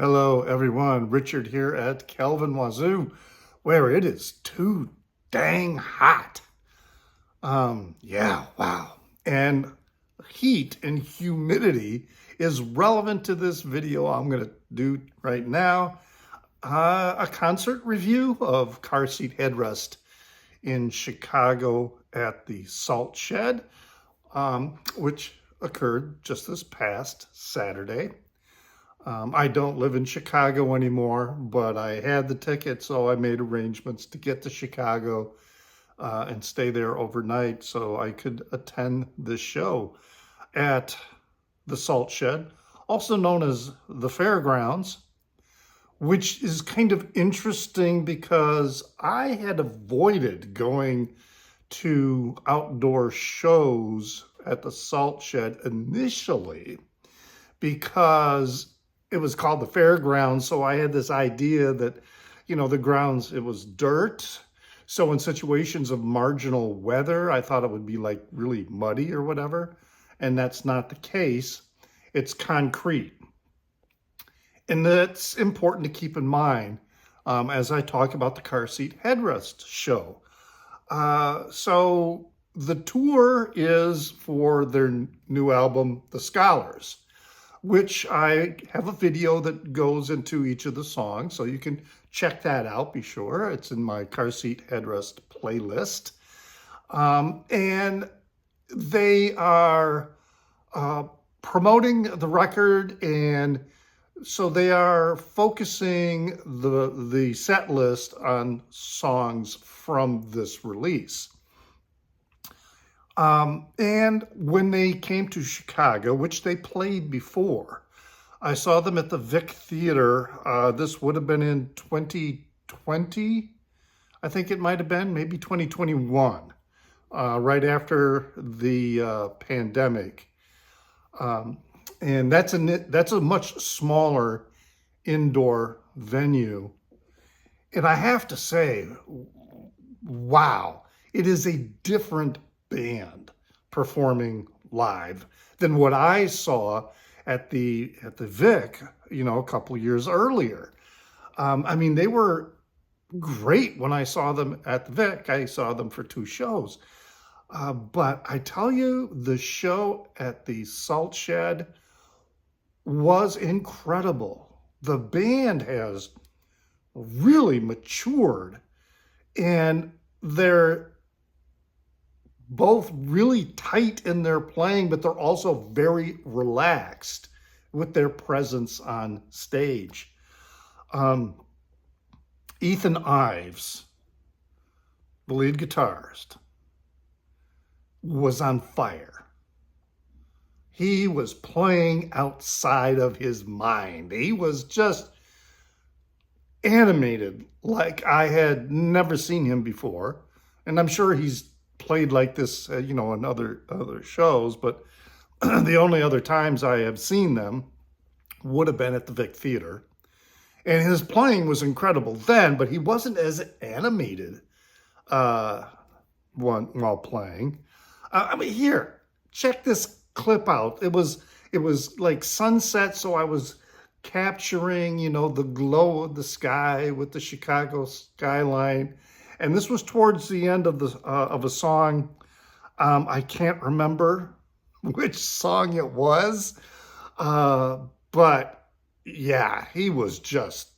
Hello everyone, Richard here at Calvin Wazoo, where it is too dang hot. Wow. And heat and humidity is relevant to this video I'm going to do right now. A concert review of Car Seat Headrest in Chicago at the Salt Shed, which occurred just this past Saturday. I don't live in Chicago anymore, but I had the ticket, so I made arrangements to get to Chicago and stay there overnight so I could attend this show at the Salt Shed, also known as the Fairgrounds, which is kind of interesting because I had avoided going to outdoor shows at the Salt Shed initially because it was called the Fairgrounds, so I had this idea that, the grounds, it was dirt. So in situations of marginal weather, I thought it would be like really muddy or whatever, and that's not the case. It's concrete. And that's important to keep in mind as I talk about the Car Seat Headrest show. So the tour is for their new album, The Scholars, which I have a video that goes into each of the songs, so you can check that out, be sure. It's in my Car Seat Headrest playlist. And they are promoting the record, and so they are focusing the set list on songs from this release. And when they came to Chicago, which they played before, I saw them at the Vic Theater. This would have been in 2020. I think it might have been, maybe 2021, right after the pandemic. And that's a much smaller indoor venue. And I have to say, wow, it is a different band performing live than what I saw at the Vic, a couple years earlier. They were great when I saw them at the Vic. I saw them for 2 shows. But I tell you, the show at the Salt Shed was incredible. The band has really matured, and they're both really tight in their playing, but they're also very relaxed with their presence on stage. Ethan Ives, the lead guitarist, was on fire. He was playing outside of his mind. He was just animated like I had never seen him before. And I'm sure he's played like this, in other shows, but the only other times I have seen them would have been at the Vic Theater. And his playing was incredible then, but he wasn't as animated while playing. Here, check this clip out. It was like sunset, so I was capturing, the glow of the sky with the Chicago skyline. And this was towards the end of a song. I can't remember which song it was, but yeah, he was just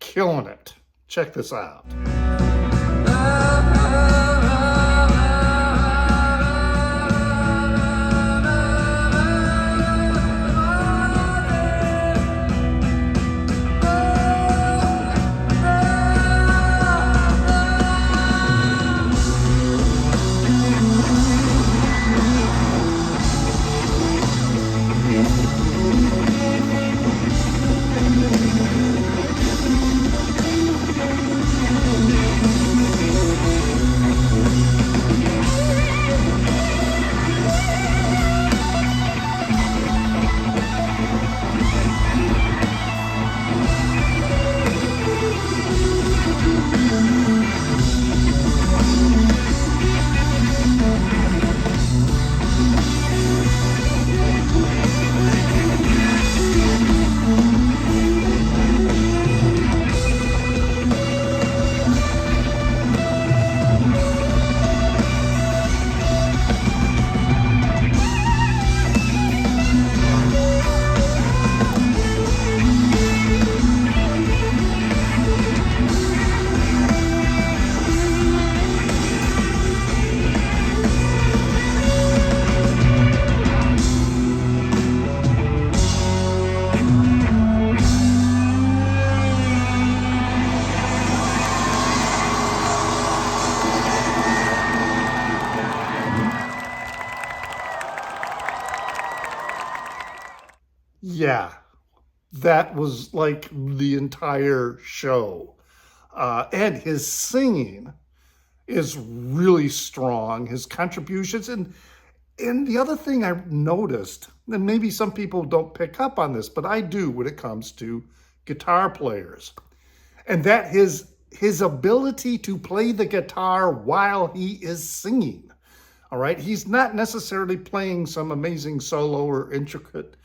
killing it. Check this out. that was like the entire show. And his singing is really strong. His contributions, and the other thing I noticed, and maybe some people don't pick up on this, but I do when it comes to guitar players, and that his ability to play the guitar while he is singing. All right, he's not necessarily playing some amazing solo or intricate,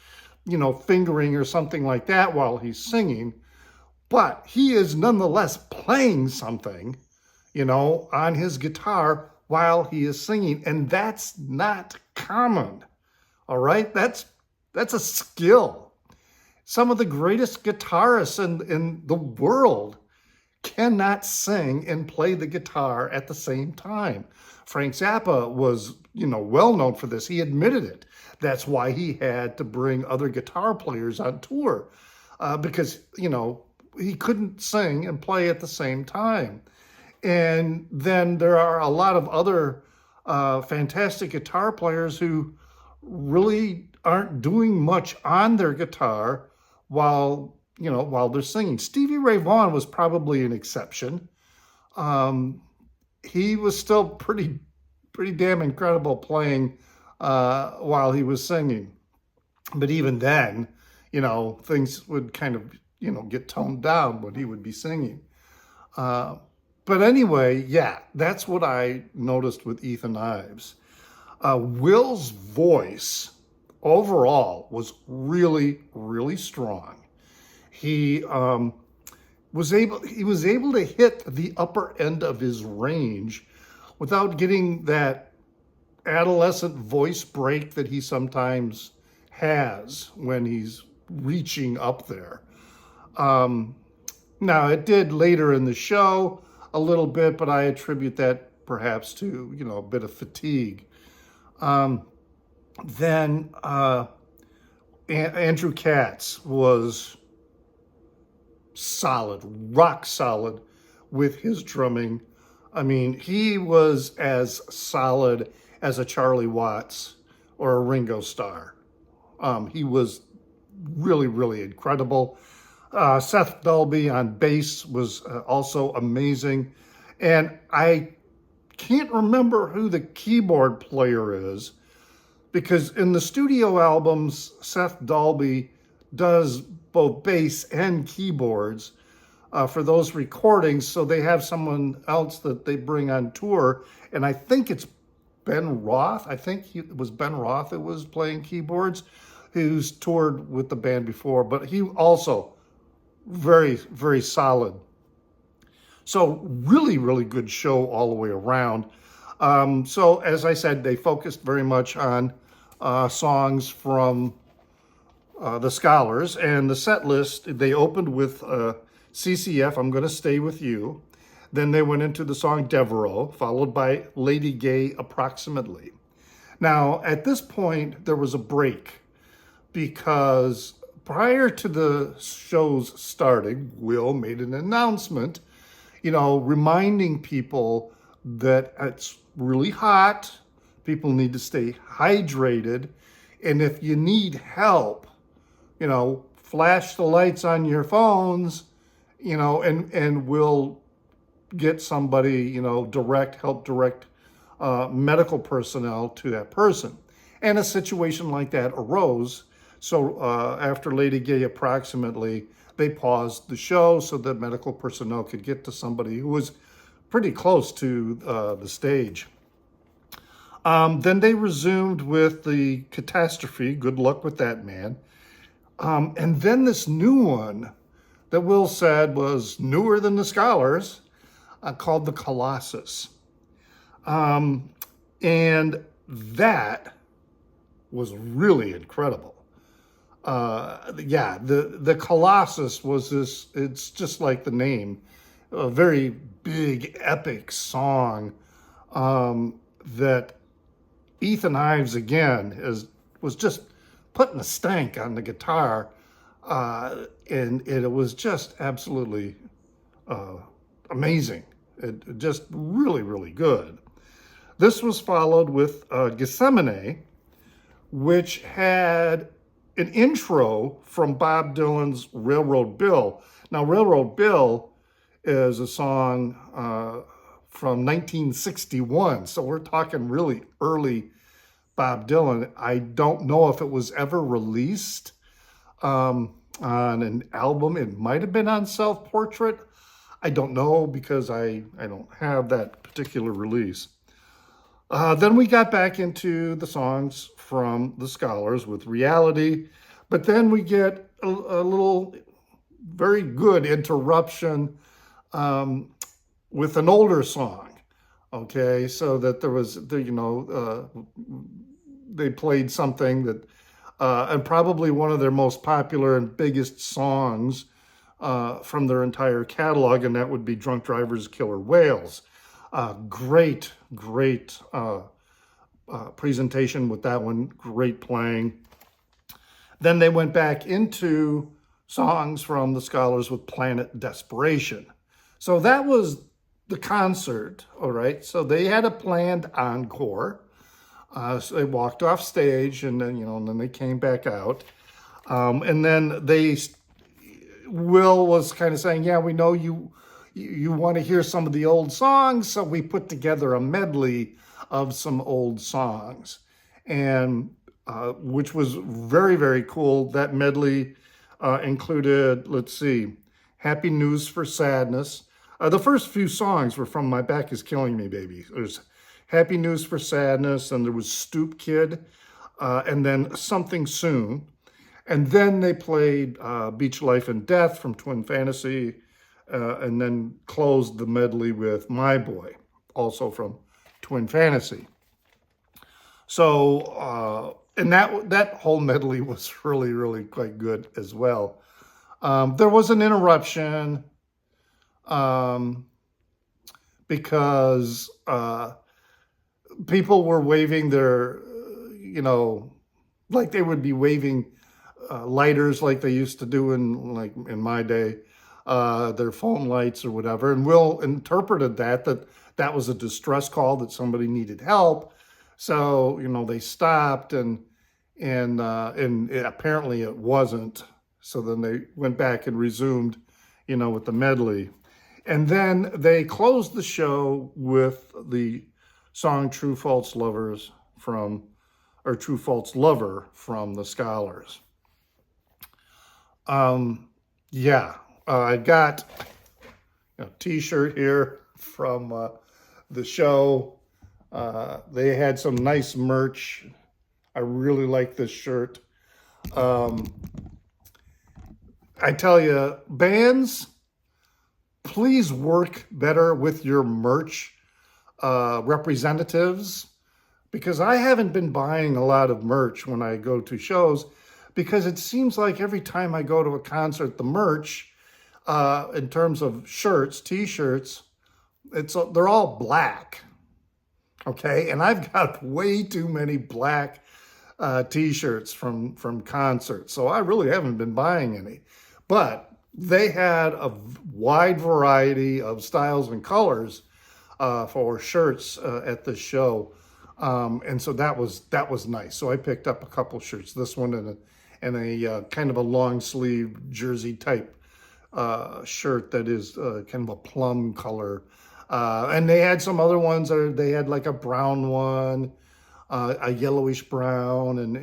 fingering or something like that while he's singing, but he is nonetheless playing something, on his guitar while he is singing, and that's not common. All right, that's a skill. Some of the greatest guitarists in the world cannot sing and play the guitar at the same time. Frank Zappa was, well known for this. He admitted it. That's why he had to bring other guitar players on tour, because, he couldn't sing and play at the same time. And then there are a lot of other fantastic guitar players who really aren't doing much on their guitar while they're singing. Stevie Ray Vaughan was probably an exception. He was still pretty damn incredible playing while he was singing. But even then, things would kind of, get toned down when he would be singing. But anyway, yeah, that's what I noticed with Ethan Ives. Will's voice overall was really, really strong. He was able to hit the upper end of his range without getting that adolescent voice break that he sometimes has when he's reaching up there. Now, it did later in the show a little bit, but I attribute that perhaps to, a bit of fatigue. Then Andrew Katz was solid, rock solid with his drumming. I mean, he was as solid as a Charlie Watts or a Ringo Starr. He was really, really incredible. Seth Dolby on bass was also amazing. And I can't remember who the keyboard player is, because in the studio albums, Seth Dolby does both bass and keyboards for those recordings. So they have someone else that they bring on tour. And I think it's Ben Roth. I think it was Ben Roth that was playing keyboards, who's toured with the band before, but he also very, very solid. So really, really good show all the way around. So as I said, they focused very much on songs from the Scholars, and the set list, they opened with CCF, I'm Gonna Stay With You. Then they went into the song Devereaux, followed by Lady Gay, Approximately. Now, at this point, there was a break, because prior to the show's starting, Will made an announcement, reminding people that it's really hot, people need to stay hydrated, and if you need help, flash the lights on your phones, and we'll get somebody, help direct medical personnel to that person. And a situation like that arose. So after Lady Gay, Approximately, they paused the show so that medical personnel could get to somebody who was pretty close to the stage. Then they resumed with the Catastrophe, Good Luck with That Man. And then this new one that Will said was newer than the Scholars, called the Colossus. And that was really incredible. The Colossus was this, it's just like the name, a very big, epic song that Ethan Ives, again, was just putting a stank on the guitar, and it was just absolutely amazing. It just really, really good. This was followed with Gethsemane, which had an intro from Bob Dylan's Railroad Bill. Now, Railroad Bill is a song from 1961, so we're talking really early Bob Dylan. I don't know if it was ever released on an album. It might have been on Self Portrait. I don't know because I don't have that particular release. Then we got back into the songs from the Scholars with Reality, but then we get a little very good interruption with an older song. Okay, so that there was, they played something that, and probably one of their most popular and biggest songs from their entire catalog, and that would be Drunk Drivers, Killer Whales. Great presentation with that one, great playing. Then they went back into songs from the Scholars with Planet Desperation. So that was the concert, all right? So they had a planned encore. So they walked off stage, and then, and then they came back out. And then Will was kind of saying, yeah, we know you want to hear some of the old songs, so we put together a medley of some old songs, and which was very, very cool. That medley included, let's see, Happy News for Sadness. The first few songs were from My Back Is Killing Me, Baby. There's Happy News for Sadness, and there was Stoop Kid, and then Something Soon. And then they played Beach Life and Death from Twin Fantasy, and then closed the medley with My Boy, also from Twin Fantasy. So, and that whole medley was really, really quite good as well. There was an interruption because people were waving their, like they would be waving lighters like they used to do in my day, their phone lights or whatever. And Will interpreted that was a distress call, that somebody needed help. So, they stopped, and apparently it wasn't. So then they went back and resumed, with the medley. And then they closed the show with the song True False Lover from the Scholars. I got a t-shirt here from the show. They had some nice merch. I really like this shirt. I tell you, bands, please work better with your merch representatives, because I haven't been buying a lot of merch when I go to shows, because it seems like every time I go to a concert, the merch, in terms of shirts, t-shirts, they're all black, okay? And I've got way too many black t-shirts from concerts, so I really haven't been buying any. But they had a wide variety of styles and colors for shirts at the show, and so that was nice. So I picked up a couple shirts, this one and a kind of a long sleeve jersey type shirt that is kind of a plum color, and they had some other ones they had like a brown one, a yellowish brown, and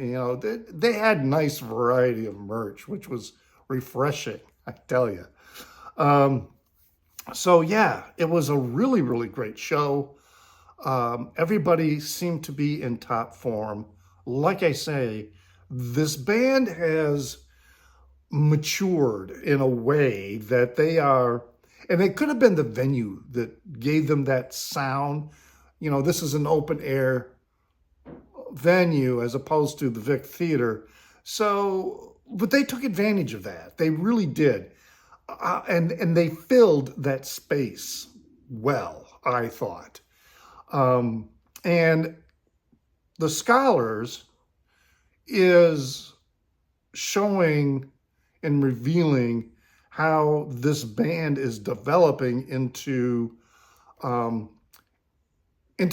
they had nice variety of merch, which was refreshing, I tell you. So yeah, it was a really, really great show. Everybody seemed to be in top form. Like I say, this band has matured in a way that they are, and it could have been the venue that gave them that sound. This is an open air venue as opposed to the Vic Theater. So, but they took advantage of that. They really did. And they filled that space well, I thought. And the Scholars is showing and revealing how this band is developing into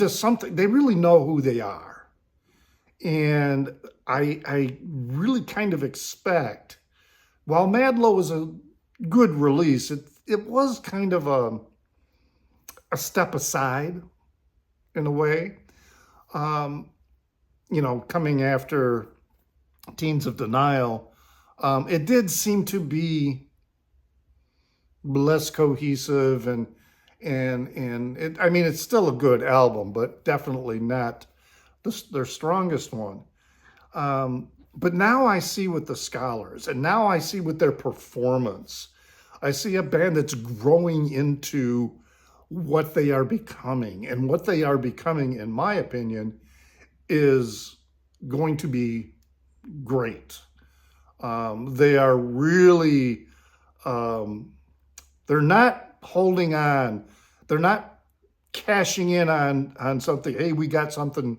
something. They really know who they are. And I really kind of expect, while Madlow was a good release, it was kind of a step aside in a way. Um, coming after Teens of Denial, it did seem to be less cohesive and I mean, it's still a good album, but definitely not their strongest one. But now I see with the Scholars, and now I see with their performance, I see a band that's growing into what they are becoming. And what they are becoming, in my opinion, is going to be great. They are really, they're not holding on. They're not cashing in on something. Hey, we got something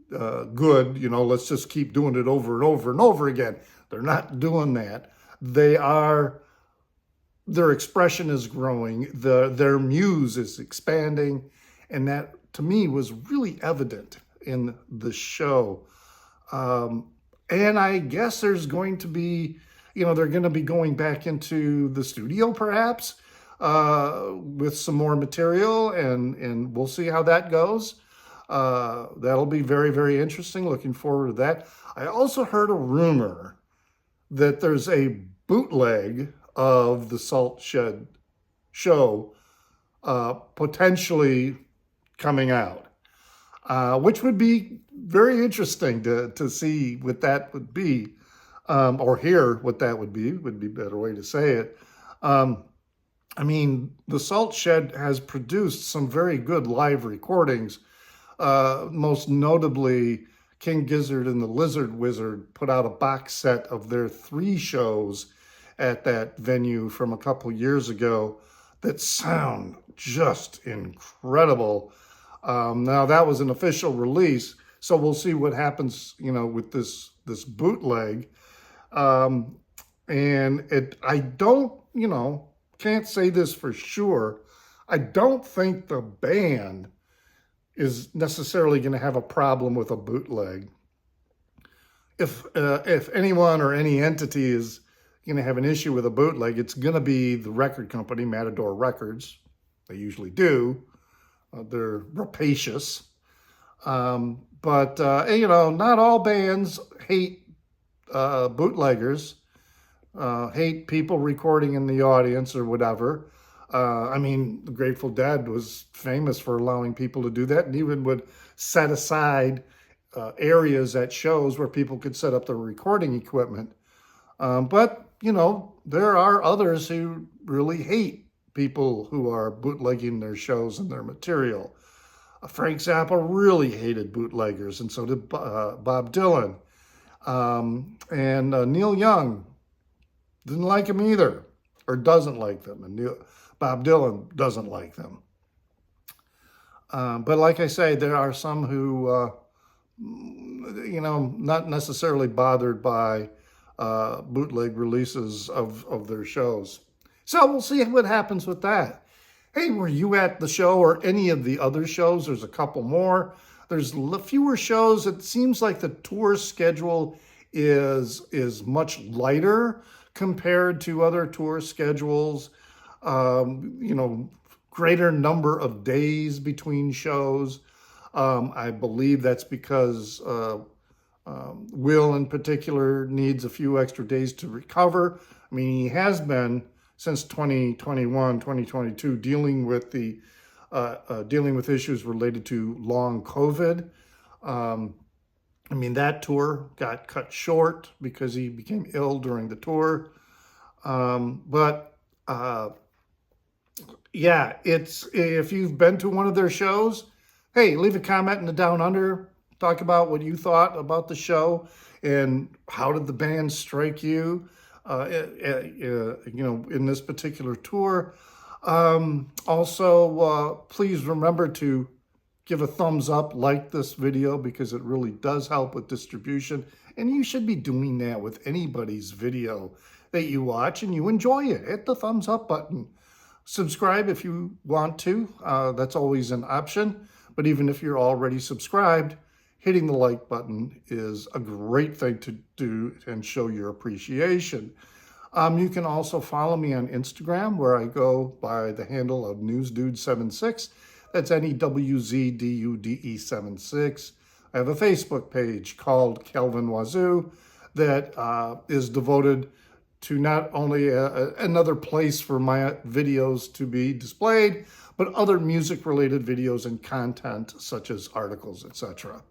good, let's just keep doing it over and over and over again. They're not doing that. Their expression is growing, their muse is expanding, and that to me was really evident in the show. And I guess there's going to be, they're going to be going back into the studio perhaps with some more material, and we'll see how that goes. That'll be very, very interesting. Looking forward to that. I also heard a rumor that there's a bootleg of the Salt Shed show potentially coming out, which would be very interesting to see what that would be, or hear what that would be a better way to say it. I mean, the Salt Shed has produced some very good live recordings. Most notably, King Gizzard and the Lizard Wizard put out a box set of their 3 shows at that venue from a couple years ago that sound just incredible. Now that was an official release, so we'll see what happens, with this bootleg. And I don't, can't say this for sure. I don't think the band is necessarily going to have a problem with a bootleg. If anyone or any entity is going to have an issue with a bootleg, it's going to be the record company, Matador Records. They usually do. They're rapacious. But not all bands hate bootleggers, hate people recording in the audience or whatever. I mean, the Grateful Dead was famous for allowing people to do that, and even would set aside areas at shows where people could set up their recording equipment. But, there are others who really hate people who are bootlegging their shows and their material. Frank Zappa really hated bootleggers, and so did Bob Dylan. And Neil Young didn't like him either, or doesn't like them. And Bob Dylan doesn't like them. But like I say, there are some who, not necessarily bothered by bootleg releases of their shows. So we'll see what happens with that. Hey, were you at the show or any of the other shows? There's a couple more. There's fewer shows. It seems like the tour schedule is much lighter compared to other tour schedules. Greater number of days between shows. I believe that's because Will in particular needs a few extra days to recover. I mean, he has been since 2021, 2022 dealing with issues related to long COVID. I mean, that tour got cut short because he became ill during the tour. Yeah, if you've been to one of their shows, hey, leave a comment in the Down Under. Talk about what you thought about the show and how did the band strike you, in this particular tour. Also, please remember to give a thumbs up, like this video, because it really does help with distribution. And you should be doing that with anybody's video that you watch and you enjoy it. Hit the thumbs up button. Subscribe if you want to. That's always an option. But even if you're already subscribed, hitting the like button is a great thing to do and show your appreciation. You can also follow me on Instagram, where I go by the handle of NewsDude76. That's NEWZDUDE76. I have a Facebook page called Kelvin Wazoo that is devoted to not only another place for my videos to be displayed, but other music-related videos and content such as articles, etc.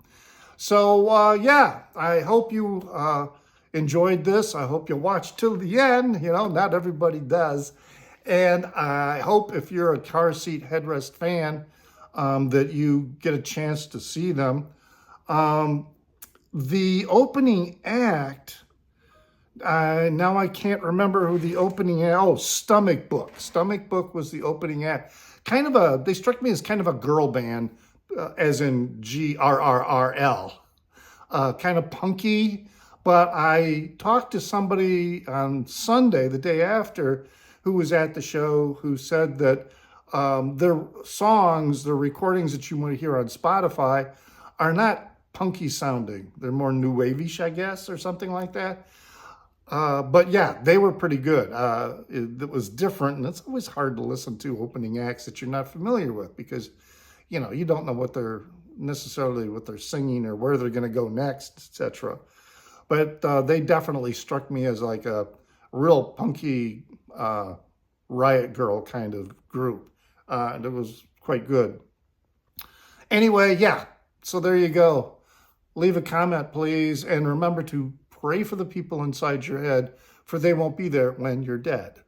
So yeah, I hope you enjoyed this. I hope you watched till the end. You know, not everybody does. And I hope if you're a Car Seat Headrest fan, that you get a chance to see them. The opening act, now I can't remember who the opening act, oh, Stomach Book. Stomach Book was the opening act. They struck me as kind of a girl band, as in GRRRL. Kind of punky, but I talked to somebody on Sunday, the day after, who was at the show, who said that their songs, the recordings that you want to hear on Spotify, are not punky sounding. They're more new wave-ish, I guess, or something like that. But yeah, they were pretty good. It was different, and it's always hard to listen to opening acts that you're not familiar with, because, you know, you don't know what they're singing or where they're going to go next, etc. But they definitely struck me as like a real punky Riot Girl kind of group. And it was quite good. Anyway, yeah, so there you go. Leave a comment, please, and remember to pray for the people inside your head, for they won't be there when you're dead.